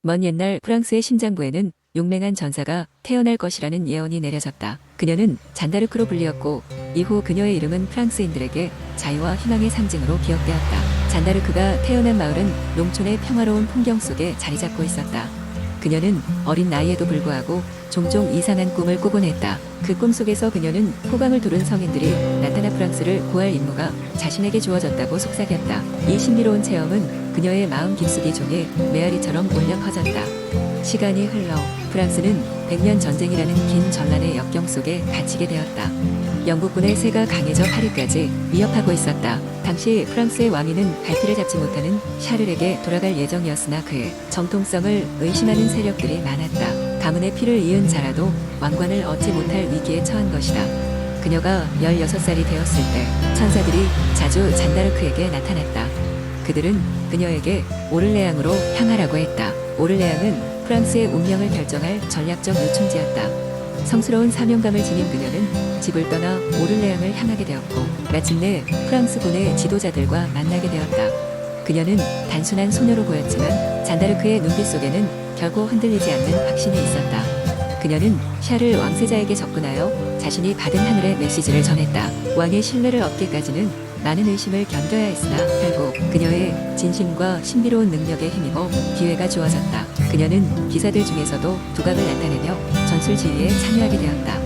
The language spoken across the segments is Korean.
먼 옛날 프랑스의 심장부에는 용맹한 전사가 태어날 것이라는 예언이 내려졌다. 그녀는 잔다르크로 불리었고 이후 그녀의 이름은 프랑스인들에게 자유와 희망의 상징으로 기억되었다. 잔다르크가 태어난 마을은 농촌의 평화로운 풍경 속에 자리 잡고 있었다. 그녀는 어린 나이에도 불구하고 종종 이상한 꿈을 꾸곤 했다. 그 꿈 속에서 그녀는 호강을 두른 성인들이 나타나 프랑스를 구할 임무가 자신에게 주어졌다고 속삭였다. 이 신비로운 체험은 그녀의 마음 깊숙이 종에 메아리처럼 울려 퍼졌다. 시간이 흘러 프랑스는 100년 전쟁이라는 긴 전란의 역경 속에 갇히게 되었다. 영국군의 세가 강해져 파리까지 위협하고 있었다. 당시 프랑스의 왕위는 갈피를 잡지 못하는 샤를에게 돌아갈 예정이었으나 그의 정통성을 의심하는 세력들이 많았다. 가문의 피를 이은 자라도 왕관을 얻지 못할 위기에 처한 것이다. 그녀가 16살이 되었을 때 천사들이 자주 잔다르크에게 나타났다. 그들은 그녀에게 오를레앙으로 향하라고 했다. 오를레앙은 프랑스의 운명을 결정할 전략적 요충지였다. 성스러운 사명감을 지닌 그녀는 집을 떠나 오를레앙을 향하게 되었고 마침내 프랑스군의 지도자들과 만나게 되었다. 그녀는 단순한 소녀로 보였지만 잔다르크의 눈빛 속에는 결코 흔들리지 않는 확신이 있었다. 그녀는 샤를 왕세자에게 접근하여 자신이 받은 하늘의 메시지를 전했다. 왕의 신뢰를 얻기까지는 많은 의심을 견뎌야 했으나 결국 그녀의 진심과 신비로운 능력에 힘입어 기회가 주어졌다. 그녀는 기사들 중에서도 두각을 나타내며 전술 지휘에 참여하게 되었다.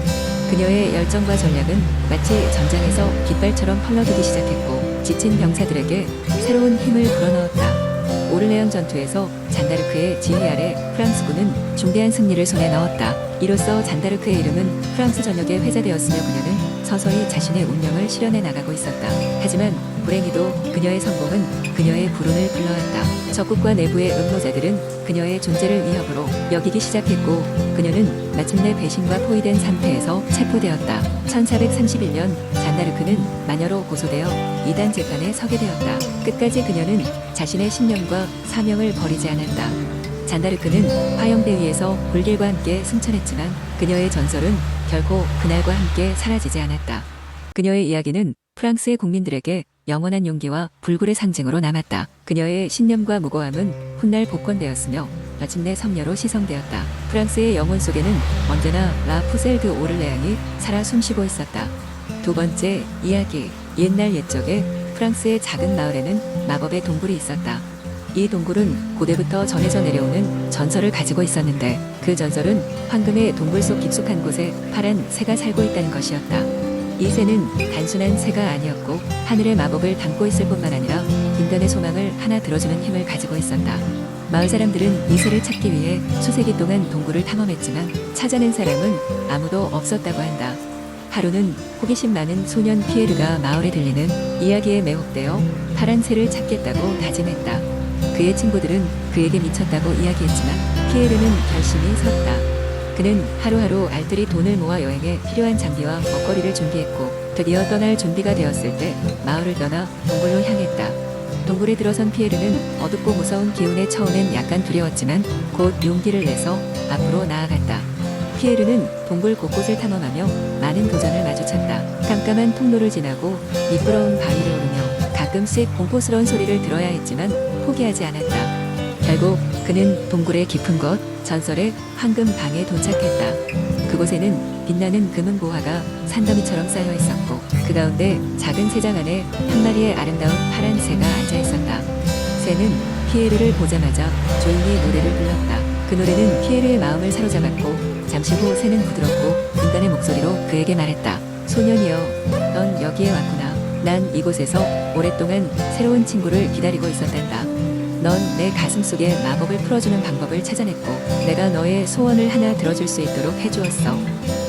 그녀의 열정과 전략은 마치 전장에서 깃발처럼 펄럭이기 시작했고 지친 병사들에게 새로운 힘을 불어넣었다. 오를레앙 전투에서 잔다르크의 지휘 아래 프랑스군은 중대한 승리를 손에 넣었다. 이로써 잔다르크의 이름은 프랑스 전역에 회자되었으며 그녀는 서서히 자신의 운명을 실현해 나가고 있었다. 하지만 불행히도 그녀의 성공은 그녀의 불운을 불러왔다. 적국과 내부의 음모자들은 그녀의 존재를 위협으로 여기기 시작했고 그녀는 마침내 배신과 포위된 상태에서 체포되었다. 1431년 잔다르크는 마녀로 고소되어 이단 재판에 서게 되었다. 끝까지 그녀는 자신의 신념과 사명을 버리지 않았다. 잔다르크는 화염대 위에서 불길과 함께 승천했지만 그녀의 전설은 결코 그날과 함께 사라지지 않았다. 그녀의 이야기는 프랑스의 국민들에게 영원한 용기와 불굴의 상징으로 남았다. 그녀의 신념과 무고함은 훗날 복권되었으며 마침내 성녀로 시성되었다. 프랑스의 영혼 속에는 언제나 라 푸셀 드 오를레앙이 살아 숨쉬고 있었다. 두 번째 이야기. 옛날 옛적에 프랑스의 작은 마을에는 마법의 동굴이 있었다. 이 동굴은 고대부터 전해져 내려오는 전설을 가지고 있었는데 그 전설은 황금의 동굴 속 깊숙한 곳에 파란 새가 살고 있다는 것이었다. 이 새는 단순한 새가 아니었고 하늘의 마법을 담고 있을 뿐만 아니라 인간의 소망을 하나 들어주는 힘을 가지고 있었다. 마을 사람들은 이 새를 찾기 위해 수세기 동안 동굴을 탐험했지만 찾아낸 사람은 아무도 없었다고 한다. 하루는 호기심 많은 소년 피에르가 마을에 들리는 이야기에 매혹되어 파란 새를 찾겠다고 다짐했다. 그의 친구들은 그에게 미쳤다고 이야기했지만 피에르는 결심이 섰다. 그는 하루하루 알뜰히 돈을 모아 여행에 필요한 장비와 먹거리를 준비했고 드디어 떠날 준비가 되었을 때 마을을 떠나 동굴로 향했다. 동굴에 들어선 피에르는 어둡고 무서운 기운에 처음엔 약간 두려웠지만 곧 용기를 내서 앞으로 나아갔다. 피에르는 동굴 곳곳을 탐험하며 많은 도전을 마주쳤다. 깜깜한 통로를 지나고 미끄러운 바위를 오르며 가끔씩 공포스러운 소리를 들어야 했지만 포기하지 않았다. 결국 그는 동굴의 깊은 곳, 전설의 황금 방에 도착했다. 그곳에는 빛나는 금은 보화가 산더미처럼 쌓여 있었고 그 가운데 작은 새장 안에 한 마리의 아름다운 파란 새가 앉아 있었다. 새는 피에르를 보자마자 조용히 노래를 불렀다. 그 노래는 피에르의 마음을 사로잡았고 잠시 후 새는 부드럽고 인간의 목소리로 그에게 말했다. 소년이여, 넌 여기에 왔구나. 난 이곳에서 오랫동안 새로운 친구를 기다리고 있었단다. 넌 내 가슴 속에 마법을 풀어주는 방법을 찾아냈고 내가 너의 소원을 하나 들어줄 수 있도록 해주었어.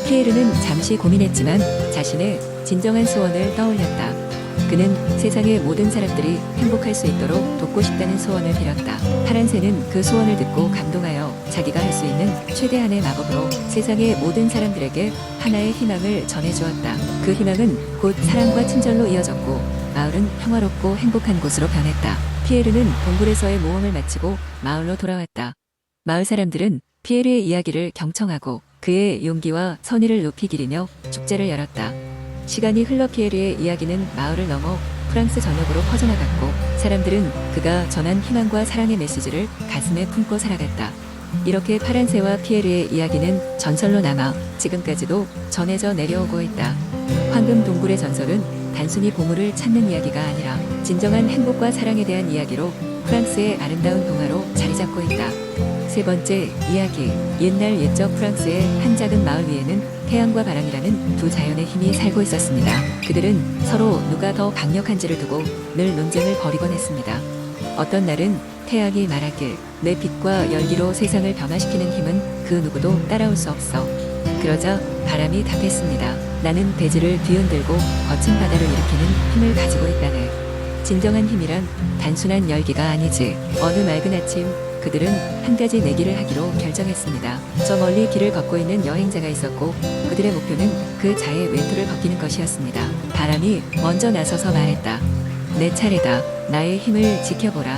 피에르는 잠시 고민했지만 자신의 진정한 소원을 떠올렸다. 그는 세상의 모든 사람들이 행복할 수 있도록 돕고 싶다는 소원을 빌었다. 파란 새는 그 소원을 듣고 감동하여 자기가 할 수 있는 최대한의 마법으로 세상의 모든 사람들에게 하나의 희망을 전해주었다. 그 희망은 곧 사랑과 친절로 이어졌고 마을은 평화롭고 행복한 곳으로 변했다. 피에르는 동굴에서의 모험을 마치고 마을로 돌아왔다. 마을 사람들은 피에르의 이야기를 경청하고 그의 용기와 선의를 높이 기리며 축제를 열었다. 시간이 흘러 피에르의 이야기는 마을을 넘어 프랑스 전역으로 퍼져나갔고 사람들은 그가 전한 희망과 사랑의 메시지를 가슴에 품고 살아갔다. 이렇게 파란새와 피에르의 이야기는 전설로 남아 지금까지도 전해져 내려오고 있다. 황금 동굴의 전설은 단순히 보물을 찾는 이야기가 아니라 진정한 행복과 사랑에 대한 이야기로 프랑스의 아름다운 동화로 자리 잡고 있다. 세 번째 이야기. 옛날 옛적 프랑스의 한 작은 마을 위에는 태양과 바람이라는 두 자연의 힘이 살고 있었습니다. 그들은 서로 누가 더 강력한지를 두고 늘 논쟁을 벌이곤 했습니다. 어떤 날은 태양이 말하길 내 빛과 열기로 세상을 변화시키는 힘은 그 누구도 따라올 수 없어. 그러자 바람이 답했습니다. 나는 대지를 뒤흔들고 거친 바다를 일으키는 힘을 가지고 있다네. 진정한 힘이란 단순한 열기가 아니지. 어느 맑은 아침 그들은 한 가지 내기를 하기로 결정했습니다. 저 멀리 길을 걷고 있는 여행자가 있었고 그들의 목표는 그 자의 외투를 벗기는 것이었습니다. 바람이 먼저 나서서 말했다. 내 차례다. 나의 힘을 지켜보라.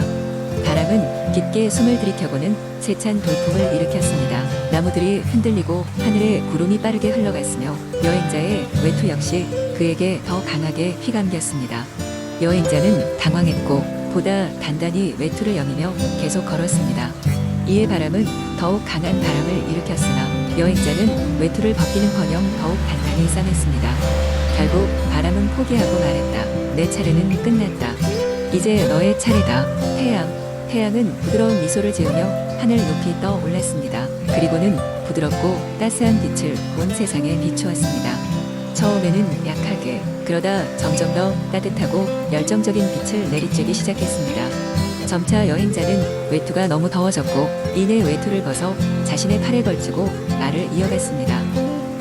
바람은 깊게 숨을 들이켜고는 세찬 돌풍을 일으켰습니다. 나무들이 흔들리고 하늘에 구름이 빠르게 흘러갔으며 여행자의 외투 역시 그에게 더 강하게 휘감겼습니다. 여행자는 당황했고 보다 단단히 외투를 여미며 계속 걸었습니다. 이에 바람은 더욱 강한 바람을 일으켰으나 여행자는 외투를 벗기는커녕 더욱 단단히 싸맸습니다. 결국 바람은 포기하고 말했다. 내 차례는 끝났다. 이제 너의 차례다. 태양은 부드러운 미소를 지으며 하늘 높이 떠 올랐습니다. 그리고는 부드럽고 따스한 빛을 온 세상에 비추었습니다. 처음에는 약하게, 그러다 점점 더 따뜻하고 열정적인 빛을 내리쬐기 시작했습니다. 점차 여행자는 외투가 너무 더워졌고 이내 외투를 벗어 자신의 팔에 걸치고 말을 이어갔습니다.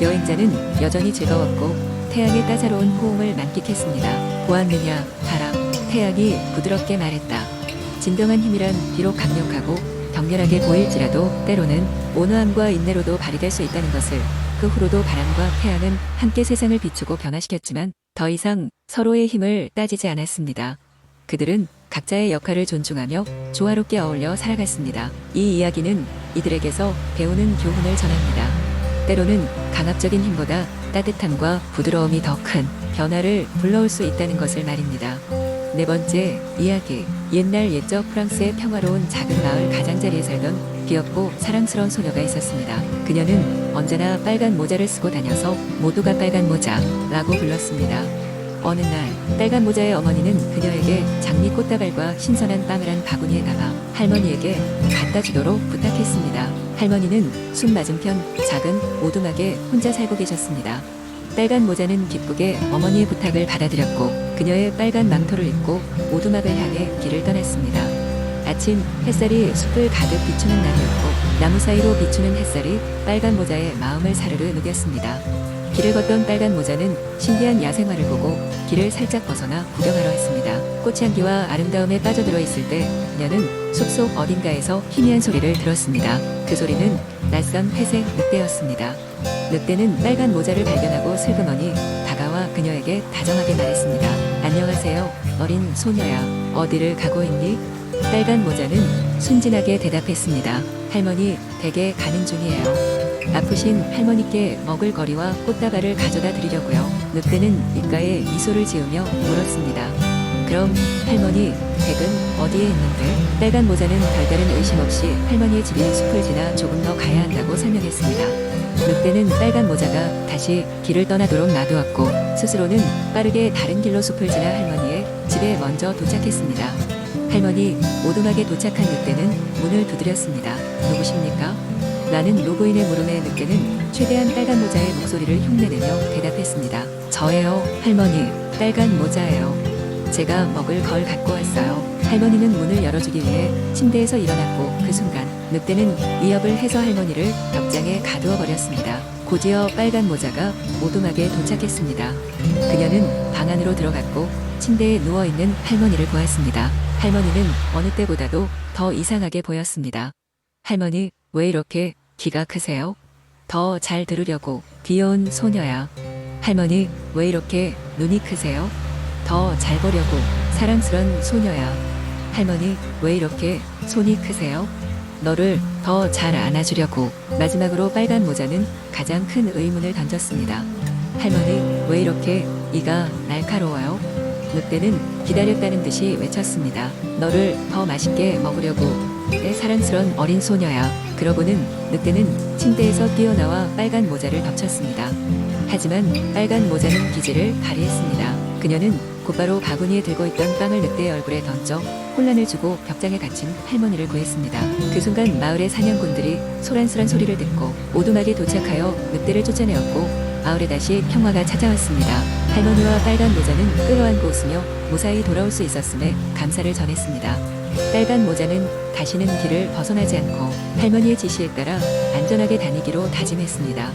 여행자는 여전히 즐거웠고 태양의 따사로운 호응을 만끽했습니다. 보았느냐, 바람. 태양이 부드럽게 말했다. 진정한 힘이란 비록 강력하고 격렬하게 보일지라도 때로는 온화함과 인내로도 발휘될 수 있다는 것을. 그 후로도 바람과 태양은 함께 세상을 비추고 변화시켰지만 더 이상 서로의 힘을 따지지 않았습니다. 그들은 각자의 역할을 존중하며 조화롭게 어울려 살아갔습니다. 이 이야기는 이들에게서 배우는 교훈을 전합니다. 때로는 강압적인 힘보다 따뜻함과 부드러움이 더 큰 변화를 불러올 수 있다는 것을 말입니다. 네 번째 이야기. 옛날 옛적 프랑스의 평화로운 작은 마을 가장자리에 살던 귀엽고 사랑스러운 소녀가 있었습니다. 그녀는 언제나 빨간 모자를 쓰고 다녀서 모두가 빨간 모자라고 불렀습니다. 어느 날 빨간 모자의 어머니는 그녀에게 장미 꽃다발과 신선한 빵을 한 바구니에 담아 할머니에게 갖다 주도록 부탁했습니다. 할머니는 숲 맞은편 작은 오두막에 혼자 살고 계셨습니다. 빨간 모자는 기쁘게 어머니의 부탁을 받아들였고 그녀의 빨간 망토를 입고 오두막을 향해 길을 떠났습니다. 아침 햇살이 숲을 가득 비추는 날이었고 나무 사이로 비추는 햇살이 빨간 모자의 마음을 사르르 녹였습니다. 길을 걷던 빨간 모자는 신기한 야생화를 보고 길을 살짝 벗어나 구경하러 왔습니다. 꽃향기와 아름다움에 빠져들어 있을 때 그녀는 숲속 어딘가에서 희미한 소리를 들었습니다. 그 소리는 낯선 회색 늑대였습니다. 늑대는 빨간 모자를 발견하고 슬그머니 다가와 그녀에게 다정하게 말했습니다. 안녕하세요, 어린 소녀야. 어디를 가고 있니? 빨간 모자는 순진하게 대답했습니다. 할머니, 댁에 가는 중이에요. 아프신 할머니께 먹을 거리와 꽃다발을 가져다 드리려고요. 늑대는 입가에 미소를 지으며 물었습니다. 그럼 할머니, 댁은 어디에 있는데? 빨간 모자는 별다른 의심 없이 할머니의 집인 숲을 지나 조금 더 가야 한다고 설명했습니다. 늑대는 빨간 모자가 다시 길을 떠나도록 놔두었고 스스로는 빠르게 다른 길로 숲을 지나 할머니의 집에 먼저 도착했습니다. 할머니, 오두막에 도착한 늑대는 문을 두드렸습니다. 누구십니까? 라는 로그인의 물음에 늑대는 최대한 빨간 모자의 목소리를 흉내내며 대답했습니다. 저예요, 할머니. 빨간 모자예요. 제가 먹을 걸 갖고 왔어요. 할머니는 문을 열어주기 위해 침대에서 일어났고 그 순간 늑대는 위협을 해서 할머니를 벽장에 가두어 버렸습니다. 곧이어 빨간 모자가 오두막에 도착했습니다. 그녀는 방 안으로 들어갔고 침대에 누워있는 할머니를 보았습니다. 할머니는 어느 때보다도 더 이상하게 보였습니다. 할머니, 왜 이렇게 귀가 크세요? 더 잘 들으려고. 귀여운 소녀야. 할머니, 왜 이렇게 눈이 크세요? 더 잘 보려고. 사랑스런 소녀야. 할머니, 왜 이렇게 손이 크세요? 너를 더 잘 안아주려고. 마지막으로 빨간 모자는 가장 큰 의문을 던졌습니다. 할머니, 왜 이렇게 이가 날카로워요? 늑대는 기다렸다는 듯이 외쳤습니다. 너를 더 맛있게 먹으려고. 내 사랑스런 어린 소녀야. 그러고는 늑대는 침대에서 뛰어나와 빨간 모자를 덮쳤습니다. 하지만 빨간 모자는 기지를 발휘했습니다. 그녀는 곧바로 바구니에 들고 있던 빵을 늑대의 얼굴에 던져 혼란을 주고 벽장에 갇힌 할머니를 구했습니다. 그 순간 마을의 사냥꾼들이 소란스란 소리를 듣고 오두막에 도착하여 늑대를 쫓아내었고 마을에 다시 평화가 찾아왔습니다. 할머니와 빨간 모자는 끌어안고 웃으며 무사히 돌아올 수 있었음에 감사를 전했습니다. 빨간 모자는 다시는 길을 벗어나지 않고 할머니의 지시에 따라 안전하게 다니기로 다짐했습니다.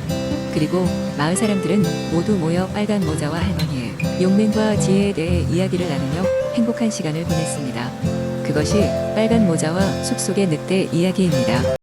그리고 마을 사람들은 모두 모여 빨간 모자와 할머니의 용맹과 지혜에 대해 이야기를 나누며 행복한 시간을 보냈습니다. 그것이 빨간 모자와 숲속의 늑대 이야기입니다.